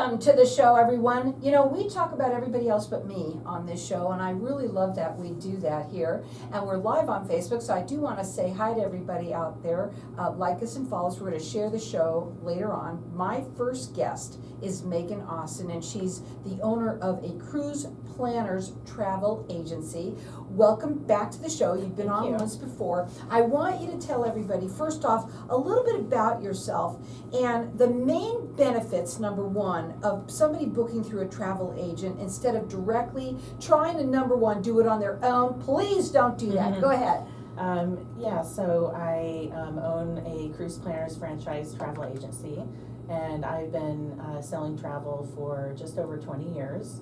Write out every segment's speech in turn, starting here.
Welcome to the show, everyone. You know, we talk about everybody else but me on this show, and I really love that we do that here. And we're live on Facebook, so I do want to say hi to everybody out there. Like us and follow us. We're going to share the show later on. My first guest is Megan Austin, and she's the owner of a cruise planners travel agency. Welcome back to the show. You've been on once before. I want you to tell everybody, first off, a little bit about yourself and the main benefits, number one, of somebody booking through a travel agent instead of directly trying to, number one, do it on their own. Please don't do that. Go ahead. So I own a cruise planners franchise travel agency, and I've been selling travel for just over 20 years.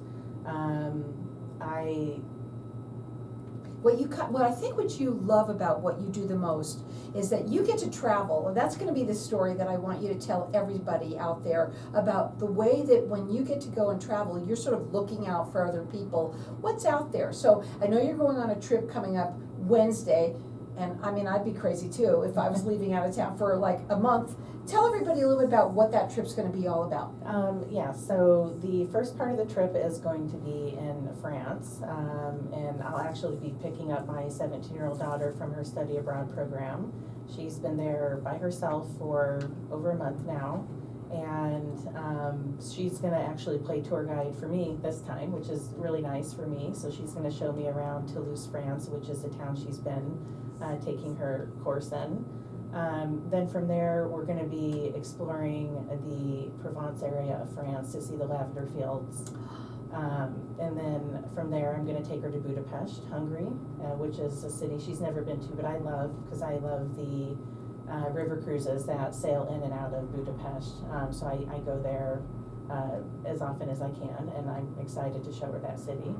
What I think what you love about what you do the most is that you get to travel, and that's going to be the story that I want you to tell everybody out there about the way that when you get to go and travel, you're sort of looking out for other people. What's out there? So I know you're going on a trip coming up Wednesday, and I mean, I'd be crazy too if I was leaving out of town for like a month. Tell everybody a little bit about what that trip's going to be all about. So the first part of the trip is going to be in France, and I'll actually be picking up my 17-year-old daughter from her study abroad program. She's been there by herself for over a month now, and she's going to actually play tour guide for me this time, which is really nice for me. So she's going to show me around Toulouse, France, which is the town she's been taking her course in. Then from there, we're going to be exploring the Provence area of France to see the lavender fields. And then from there, I'm going to take her to Budapest, Hungary, which is a city she's never been to, but I love, because I love the river cruises that sail in and out of Budapest. So I go there as often as I can, and I'm excited to show her that city.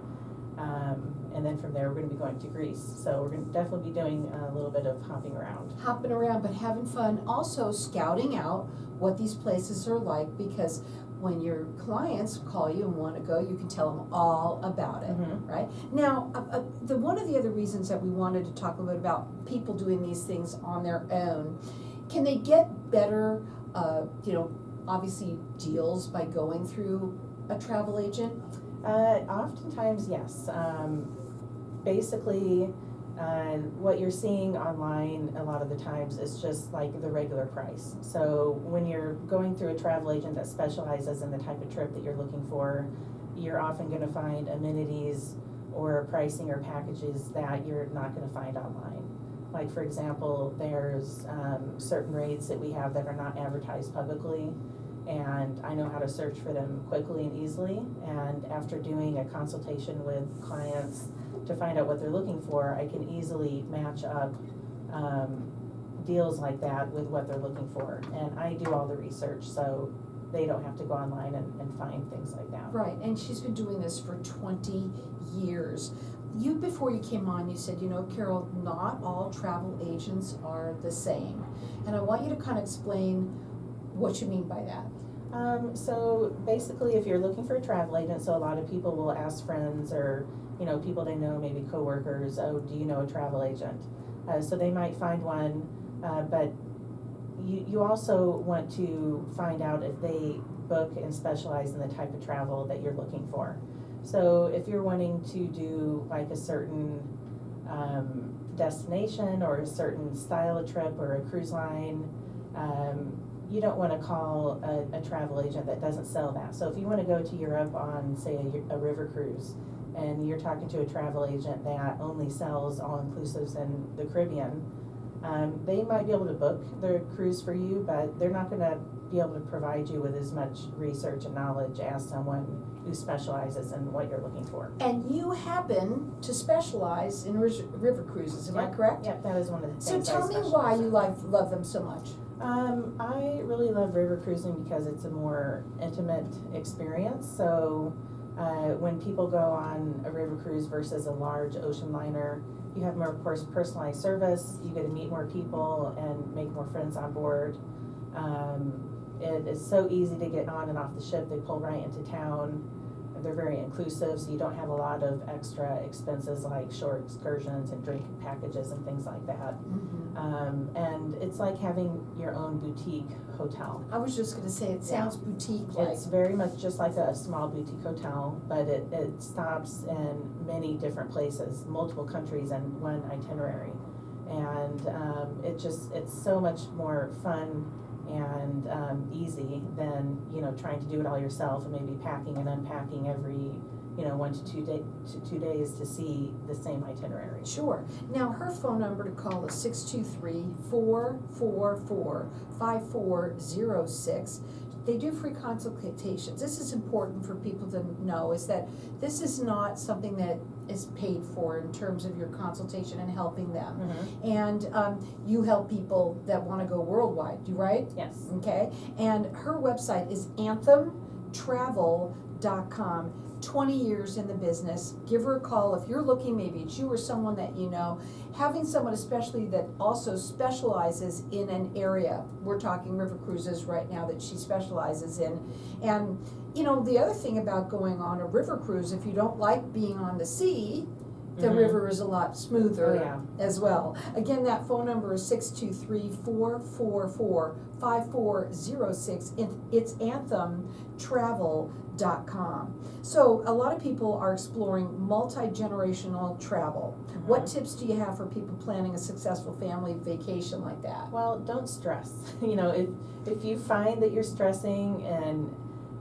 And then from there, we're going to be going to Greece. So we're going to definitely be doing a little bit of hopping around. Hopping around, but having fun. Also scouting out what these places are like, because when your clients call you and want to go, you can tell them all about it, right? Now, one of the other reasons that we wanted to talk a little bit about people doing these things on their own, can they get better, obviously deals by going through a travel agent? Oftentimes, yes. Basically, what you're seeing online a lot of the times is just like the regular price. So when you're going through a travel agent that specializes in the type of trip that you're looking for, you're often going to find amenities or pricing or packages that you're not going to find online. Like, for example, there's certain rates that we have that are not advertised publicly, and I know how to search for them quickly and easily. And after doing a consultation with clients to find out what they're looking for, I can easily match up deals like that with what they're looking for. And I do all the research, so they don't have to go online and find things like that. Right, and she's been doing this for 20 years. Before you came on, you said, Carol, not all travel agents are the same. And I want you to kind of explain what you mean by that. So basically, if you're looking for a travel agent, so a lot of people will ask friends or people they know, maybe coworkers, oh, do you know a travel agent? So they might find one, but you also want to find out if they book and specialize in the type of travel that you're looking for. So if you're wanting to do like a certain destination or a certain style of trip or a cruise line, you don't want to call a travel agent that doesn't sell that. So if you want to go to Europe on, say, a river cruise, and you're talking to a travel agent that only sells all-inclusives in the Caribbean, they might be able to book the cruise for you, but they're not going to be able to provide you with as much research and knowledge as someone who specializes in what you're looking for. And you happen to specialize in river cruises, am I correct? Yep, that is one of the So things. tell me why you love them so much. I really love river cruising because it's a more intimate experience. So when people go on a river cruise versus a large ocean liner, you have more personalized service, you get to meet more people and make more friends on board. It is so easy to get on and off the ship. They pull right into town. They're very inclusive, so you don't have a lot of extra expenses like short excursions and drink packages and things like that. And it's like having your own boutique hotel. I was just gonna say, it sounds boutique-like. It's very much just like a small boutique hotel, but it stops in many different places, multiple countries and one itinerary. And it's so much more fun and easy than, trying to do it all yourself and maybe packing and unpacking every, 1 to 2 days to see the same itinerary. Sure. Now, her phone number to call is 623-444-5406. They do free consultations. This is important for people to know, is that this is not something that is paid for in terms of your consultation and helping them. And you help people that want to go worldwide, right? Yes. Okay. And her website is anthemtravel.com. 20 years in the business. Give her a call if you're looking, maybe it's you or someone that you know, having someone especially that also specializes in an area. We're talking river cruises right now that she specializes in. And the other thing about going on a river cruise, if you don't like being on the sea, the river is a lot smoother as well. Again, that phone number is 623-444-5406. It's anthemtravel.com. So a lot of people are exploring multi-generational travel. What tips do you have for people planning a successful family vacation like that? Well, don't stress. If you find that you're stressing and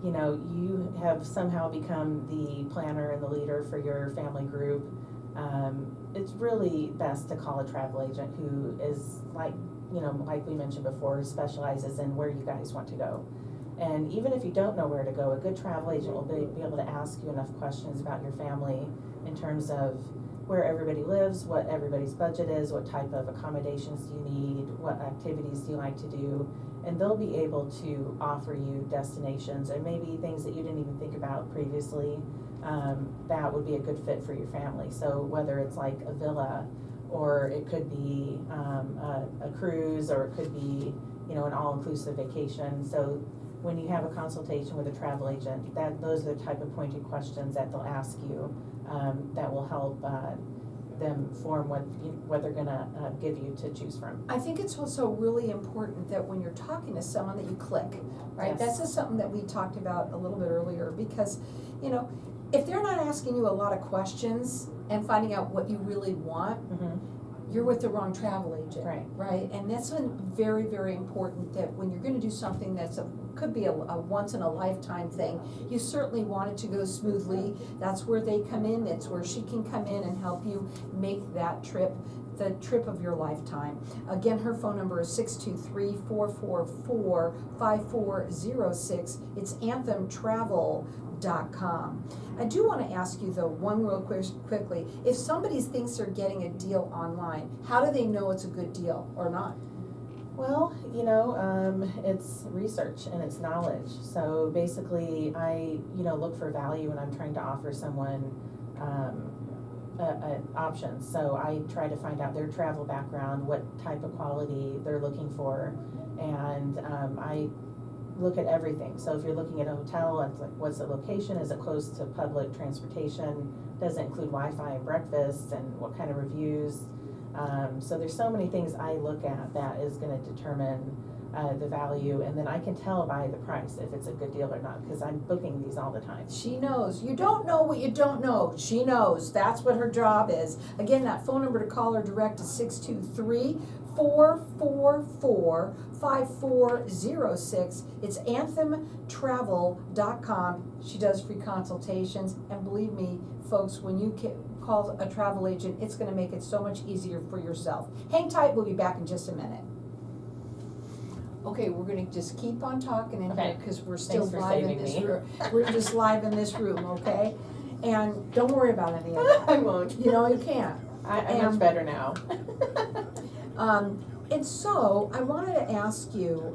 you have somehow become the planner and the leader for your family group, it's really best to call a travel agent who is like we mentioned before, specializes in where you guys want to go. And even if you don't know where to go, a good travel agent will be able to ask you enough questions about your family in terms of where everybody lives, what everybody's budget is, what type of accommodations do you need, what activities do you like to do, and they'll be able to offer you destinations and maybe things that you didn't even think about previously. That would be a good fit for your family. So whether it's like a villa, or it could be a cruise, or it could be an all-inclusive vacation. So when you have a consultation with a travel agent, those are the type of pointed questions that they'll ask you that will help them form what they're gonna give you to choose from. I think it's also really important that when you're talking to someone that you click, right? Yes. That's just something that we talked about a little bit earlier, because, if they're not asking you a lot of questions and finding out what you really want, you're with the wrong travel agent. Right? And that's very, very important, that when you're gonna do something that's could be a once in a lifetime thing, you certainly want it to go smoothly. That's where they come in. That's where she can come in and help you make that trip the trip of your lifetime. Again, her phone number is 623-444-5406. It's anthemtravel.com. I do want to ask you though, one real quickly, if somebody thinks they're getting a deal online, how do they know it's a good deal or not? Well, it's research and it's knowledge. So basically, I, look for value when I'm trying to offer someone an option. So I try to find out their travel background, what type of quality they're looking for, and I look at everything. So if you're looking at a hotel, it's like, what's the location? Is it close to public transportation? Does it include Wi-Fi and breakfast? And what kind of reviews? So there's so many things I look at that is going to determine the value, and then I can tell by the price if it's a good deal or not, because I'm booking these all the time. She knows. You don't know what you don't know. She knows. That's what her job is. Again, that phone number to call her direct is 623-444-5406. It's anthemtravel.com. She does free consultations, and believe me, folks, when you call a travel agent, it's going to make it so much easier for yourself. Hang tight. We'll be back in just a minute. Okay, we're gonna just keep on talking in here, because we're still live in this room. We're just live in this room, okay? And don't worry about any of that. I won't. You can't. I'm much better now. And so, I wanted to ask you,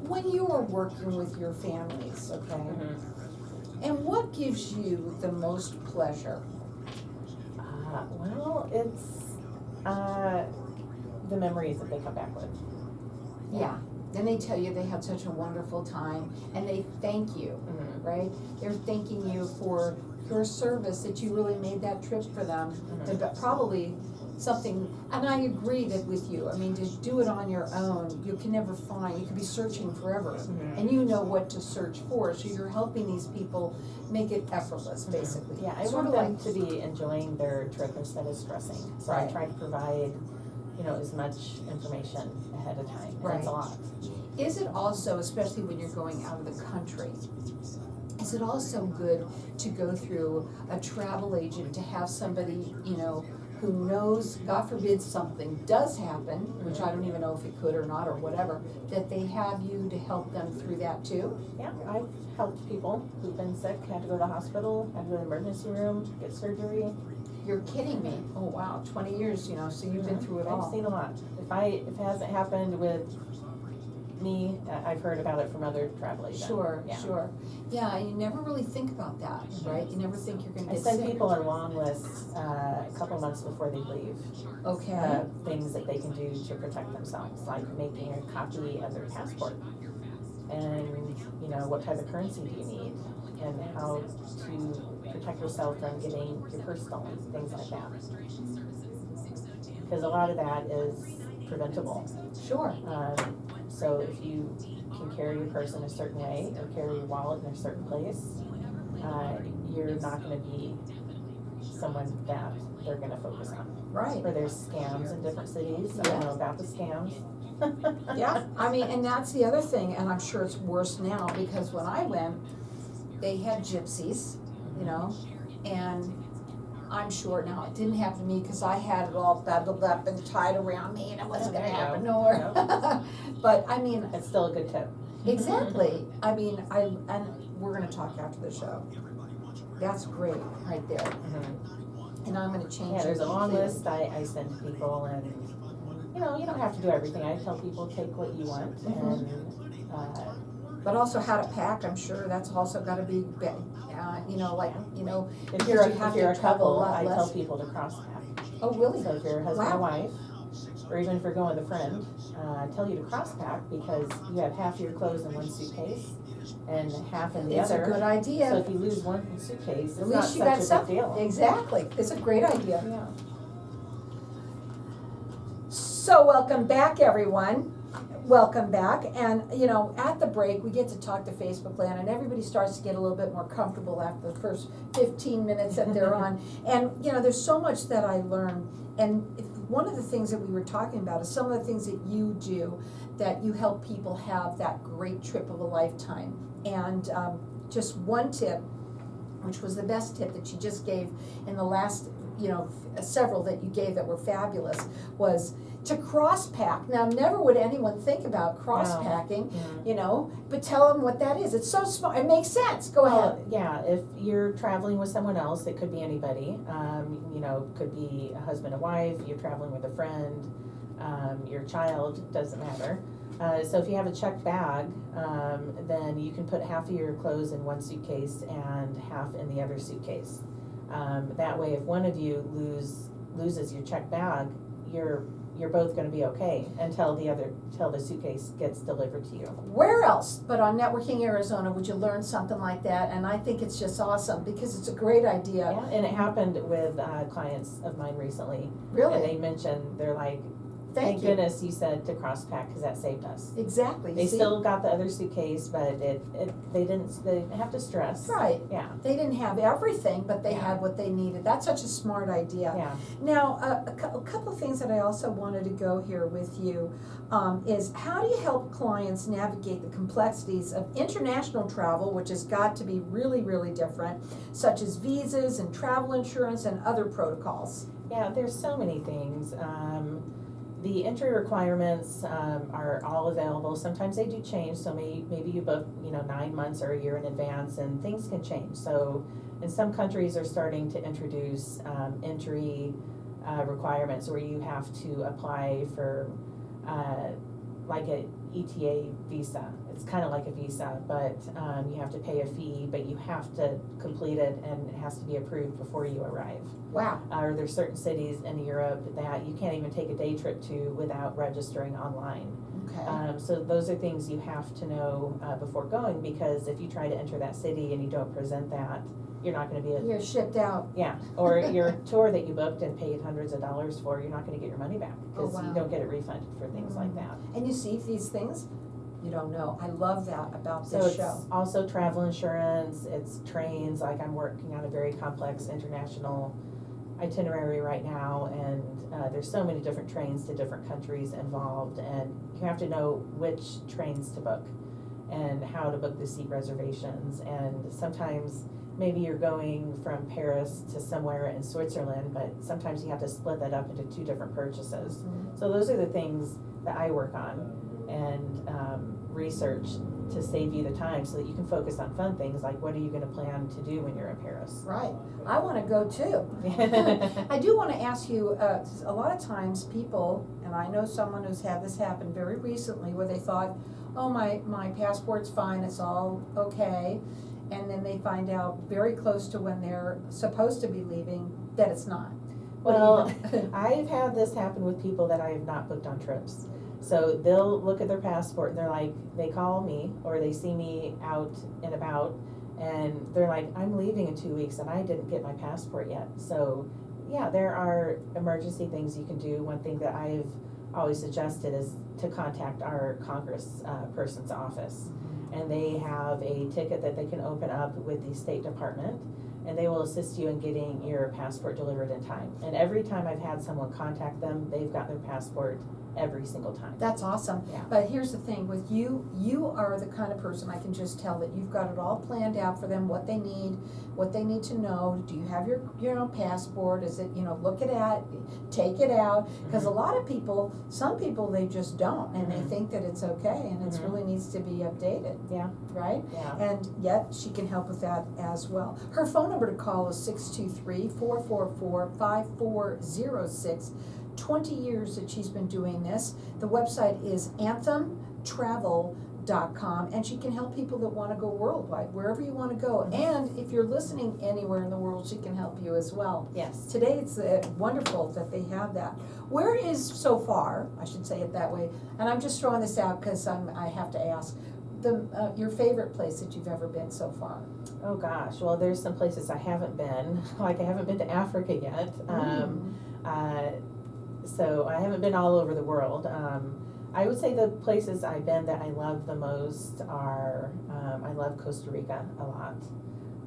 when you are working with your families, okay? And what gives you the most pleasure? Well, it's the memories that they come back with. Yeah. Then they tell you they had such a wonderful time, and they thank you, Mhm. right? They're thanking you for your service, that you really made that trip for them. Mhm. To probably something, and I agree that with you, I mean, to do it on your own, you can never find, you could be searching forever. Mhm. And you know what to search for, so you're helping these people make it effortless, Mhm. basically. Yeah, I Sort want of them like- to be enjoying their trip instead of stressing. So I Right. try to provide, as much information ahead of time, and it's a Right. lot. Is it also, especially when you're going out of the country, is it also good to go through a travel agent, to have somebody, who knows, God forbid something does happen, which I don't even know if it could or not or whatever, that they have you to help them through that too? Yeah, I've helped people who've been sick, had to go to the hospital, had to go to the emergency room, get surgery. You're kidding me. Oh, wow, 20 years, so you've been through it all. I've seen a lot. If it hasn't happened with me, I've heard about it from other travel agents. Sure, Yeah. sure. Yeah, you never really think about that, right? You never think you're gonna I get send sick. people on long lists a couple months before they leave. Okay, Things that they can do to protect themselves, like making a copy of their passport. And, what type of currency do you need? And how to protect yourself from getting your purse stolen, things like that. Because a lot of that is preventable. sure. So if you can carry your purse in a certain way or carry your wallet in a certain place, you're not gonna be someone that they're gonna focus on. Right. Or there's scams in different cities, I Yeah. don't know about the scams. Yeah, I mean, and that's the other thing, and I'm sure it's worse now, because when I went, they had gypsies, and I'm sure now, it didn't happen to me, because I had it all bundled up and tied around me, and it wasn't Yeah, gonna there you happen go. nowhere. But, I mean, It's still a good tip. exactly, I mean, and we're gonna talk after the show. That's great, right there, Mhm. and I'm gonna change Yeah, it there's a long completely. list I send to people, and, you don't have to do everything. I tell people, take what you want, Mhm. and, But also how to pack, I'm sure that's also gotta be, if because you're, you have if you're to a travel a couple, lot I tell less. people to cross pack. Oh, really? So if you're a husband Wow. or wife, or even if you're going with a friend, I tell you to cross pack because you have half your clothes in one suitcase and half in the It's a other. good So idea. if you lose one suitcase, At it's not least you got such a something. big deal. Exactly, it's a great idea. Yeah. So welcome back, everyone. Welcome back. And, at the break, we get to talk to Facebook Land, and everybody starts to get a little bit more comfortable after the first 15 minutes that they're on. And, there's so much that I learned. And one of the things that we were talking about is some of the things that you do, that you help people have that great trip of a lifetime. And just one tip, which was the best tip that you just gave in the last, several that you gave that were fabulous, was to cross pack. Now, never would anyone think about cross packing, Yeah. but tell them what that is. It's so smart. It makes sense. Go ahead. Well, yeah, if you're traveling with someone else, it could be anybody. Could be a husband and wife, you're traveling with a friend, your child, doesn't matter. So if you have a checked bag, then you can put half of your clothes in one suitcase and half in the other suitcase. That way, if one of you loses your checked bag, you're both gonna be okay until the suitcase gets delivered to you. Where else but on Networking Arizona would you learn something like that? And I think it's just awesome, because it's a great idea. Yeah, and it happened with clients of mine recently. Really? And they mentioned, they're like, thank you. goodness you said to cross pack, because that saved us. Exactly. They See? still got the other suitcase, but they didn't have to stress. Right. Yeah, They didn't have everything, but they Yeah. had what they needed. That's such a smart idea. yeah. Now, a couple of things that I also wanted to go here with you is, how do you help clients navigate the complexities of international travel, which has got to be really, really different, such as visas and travel insurance and other protocols? Yeah, there's so many things. The entry requirements are all available. Sometimes they do change, so maybe you book 9 months or a year in advance, and things can change. So, and some countries are starting to introduce entry requirements where you have to apply for ETA visa. It's kind of like a visa, but you have to pay a fee, but you have to complete it and it has to be approved before you arrive. Wow, Or there's certain cities in Europe that you can't even take a day trip to without registering online. okay. So those are things you have to know before going, because if you try to enter that city and you don't present that, you're not gonna be You're shipped out. yeah, or your tour that you booked and paid hundreds of dollars for, you're not gonna get your money back, Oh, because you wow. don't get it refunded for things like that. And you see these things, you don't know. I love that about So this it's show. also travel insurance, it's trains, like I'm working on a very complex international itinerary right now, and there's so many different trains to different countries involved, and you have to know which trains to book and how to book the seat reservations, and sometimes maybe you're going from Paris to somewhere in Switzerland, but sometimes you have to split that up into two different purchases. Mhm. So those are the things that I work on and research to save you the time so that you can focus on fun things like what are you gonna plan to do when you're in Paris. Right, I wanna go too. I do wanna ask you, a lot of times people, and I know someone who's had this happen very recently, where they thought, oh, my passport's fine, it's all okay, and then they find out very close to when they're supposed to be leaving that it's not. What do you Well, know? I've had this happen with people that I have not booked on trips. So they'll look at their passport and they're like, they call me or they see me out and about and they're like, I'm leaving in 2 weeks and I didn't get my passport yet. So yeah, there are emergency things you can do. One thing that I've always suggested is to contact our Congress person's office. And they have a ticket that they can open up with the State Department, and they will assist you in getting your passport delivered in time. And every time I've had someone contact them, they've got their passport every single time. That's awesome. Yeah. But here's the thing, with you, you are the kind of person, I can just tell that you've got it all planned out for them, what they need to know. Do you have your passport? Is it, look it at, take it out? Because a lot of people, some people, they just don't, and they Mhm. think that it's okay, and it Mhm. really needs to be updated, Yeah, right? yeah. And yet, she can help with that as well. Her phone number to call is 623-444-5406. 20 years that she's been doing this. The website is anthemtravel.com, and she can help people that want to go worldwide, wherever you want to go. Mhm. And if you're listening anywhere in the world, she can help you as well. Yes. Today, it's wonderful that they have that. Where is, so far, I should say it that way, and I'm just throwing this out because I have to ask, your favorite place that you've ever been so far? Oh gosh, well there's some places I haven't been, like I haven't been to Africa yet. So I haven't been all over the world. I would say the places I've been that I love the most are, I love Costa Rica a lot.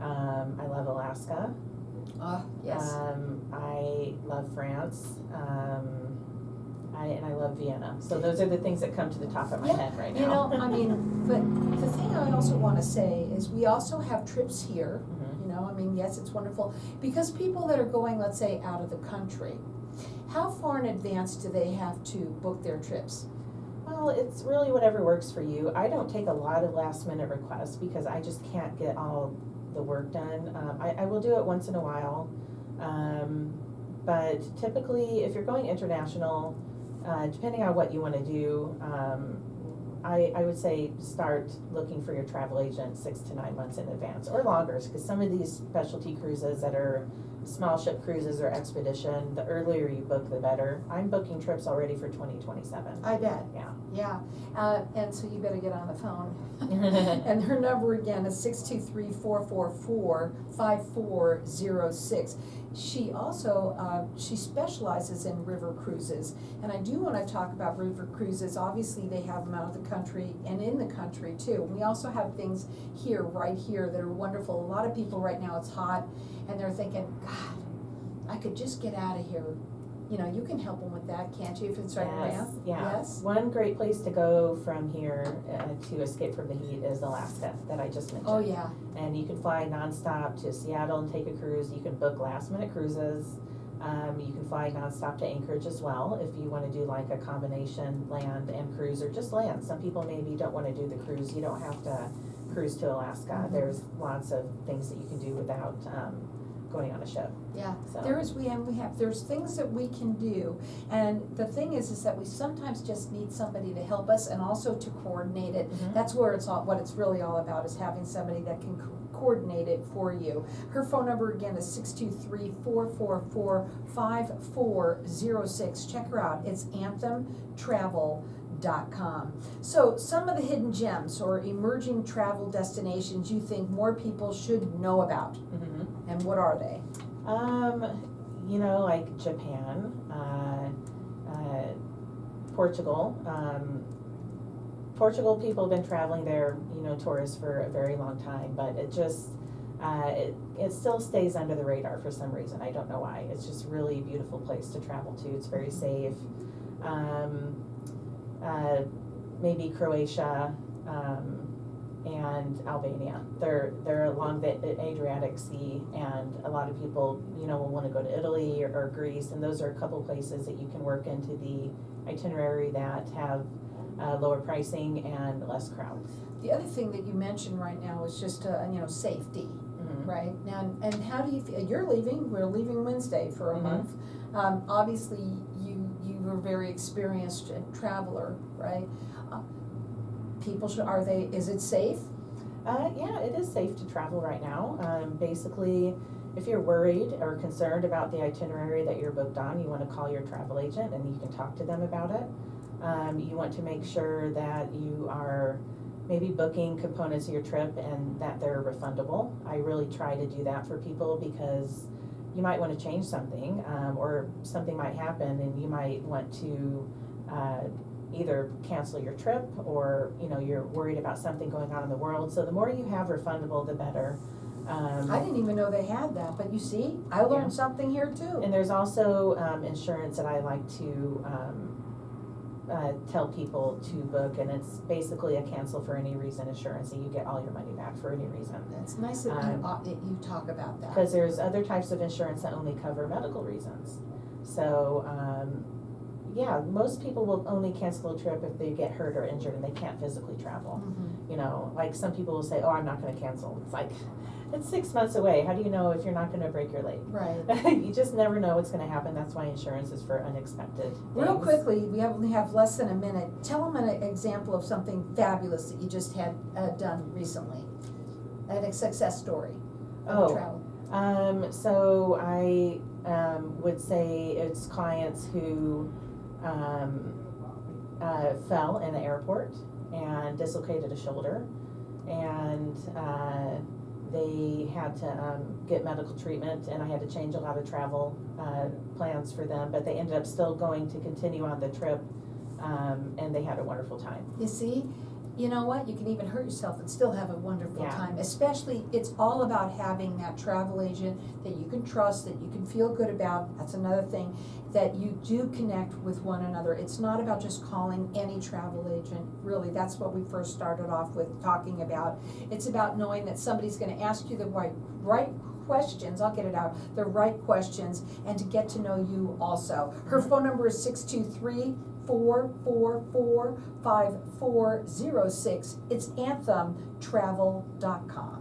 I love Alaska. Yes. I love France. And I love Vienna. So those are the things that come to the top of my head right now. But the thing I also want to say is we also have trips here, Mhm. yes, it's wonderful, because people that are going, let's say, out of the country, how far in advance do they have to book their trips? Well, it's really whatever works for you. I don't take a lot of last minute requests because I just can't get all the work done. I will do it once in a while. But typically, if you're going international, depending on what you want to do, I would say start looking for your travel agent 6 to 9 months in advance or longer, because some of these specialty cruises that are small ship cruises or expedition, the earlier you book, the better. I'm booking trips already for 2027. I bet. Yeah. Yeah, and so you better get on the phone. And her number again is 623-444-5406. She also, she specializes in river cruises, and I do want to talk about river cruises. Obviously, they have them out of the country and in the country too. We also have things here, right here, that are wonderful. A lot of people right now, it's hot, and they're thinking, God, I could just get out of here. You can help them with that, can't you, if it's right around? Yeah. Yes? One great place to go from here to escape from the heat is Alaska, that I just mentioned. Oh, yeah. And you can fly nonstop to Seattle and take a cruise. You can book last minute cruises. You can fly nonstop to Anchorage as well if you want to do like a combination land and cruise, or just land. Some people maybe don't want to do the cruise. You don't have to cruise to Alaska. Mhm. There's lots of things that you can do without going on a ship. Yeah, So. there's things that we can do, and the thing is that we sometimes just need somebody to help us and also to coordinate it. Mhm. That's where what it's really all about, is having somebody that can coordinate it for you. Her phone number again is 623-444-5406. Check her out, it's AnthemTravel.com. So some of the hidden gems or emerging travel destinations you think more people should know about, Mhm. and what are they? Like Japan, Portugal. Portugal, people have been traveling there, tourists for a very long time, but it just, it still stays under the radar for some reason. I don't know why. It's just really a beautiful place to travel to. It's very safe. Maybe Croatia, and Albania. They're along the Adriatic Sea, and a lot of people, will want to go to Italy or Greece, and those are a couple places that you can work into the itinerary that have lower pricing and less crowds. The other thing that you mentioned right now is just, safety, Mhm. right? Now, and how do you feel, we're leaving Wednesday for a Mhm. month. Obviously, you were a very experienced traveler, right? Is it safe? Yeah, it is safe to travel right now. Basically, if you're worried or concerned about the itinerary that you're booked on, you want to call your travel agent and you can talk to them about it. You want to make sure that you are maybe booking components of your trip and that they're refundable. I really try to do that for people because you might want to change something, or something might happen and you might want to either cancel your trip, or you're worried about something going on in the world. So the more you have refundable, the better. I didn't even know they had that, but you see, I learned Yeah. something here too. And there's also insurance that I like to tell people to book, and it's basically a cancel for any reason insurance, and you get all your money back for any reason. It's nice that you talk about that. Because there's other types of insurance that only cover medical reasons. So, most people will only cancel a trip if they get hurt or injured and they can't physically travel. Mhm. Like some people will say, oh, I'm not gonna cancel. It's like, it's 6 months away. How do you know if you're not gonna break your leg? Right. You just never know what's gonna happen. That's why insurance is for unexpected things. Real quickly, we only have less than a minute. Tell them an example of something fabulous that you just had done recently, a success story of travel. So I would say it's clients who fell in the airport and dislocated a shoulder, and they had to get medical treatment, and I had to change a lot of travel plans for them, but they ended up still going to continue on the trip, and they had a wonderful time. You see, you know what, you can even hurt yourself and still have a wonderful Yeah. time. Especially, it's all about having that travel agent that you can trust, that you can feel good about. That's another thing, that you do connect with one another. It's not about just calling any travel agent, really. That's what we first started off with talking about. It's about knowing that somebody's gonna ask you the right questions, I'll get it out, the right questions, and to get to know you also. Her phone number is 623-444-5406. It's AnthemTravel.com.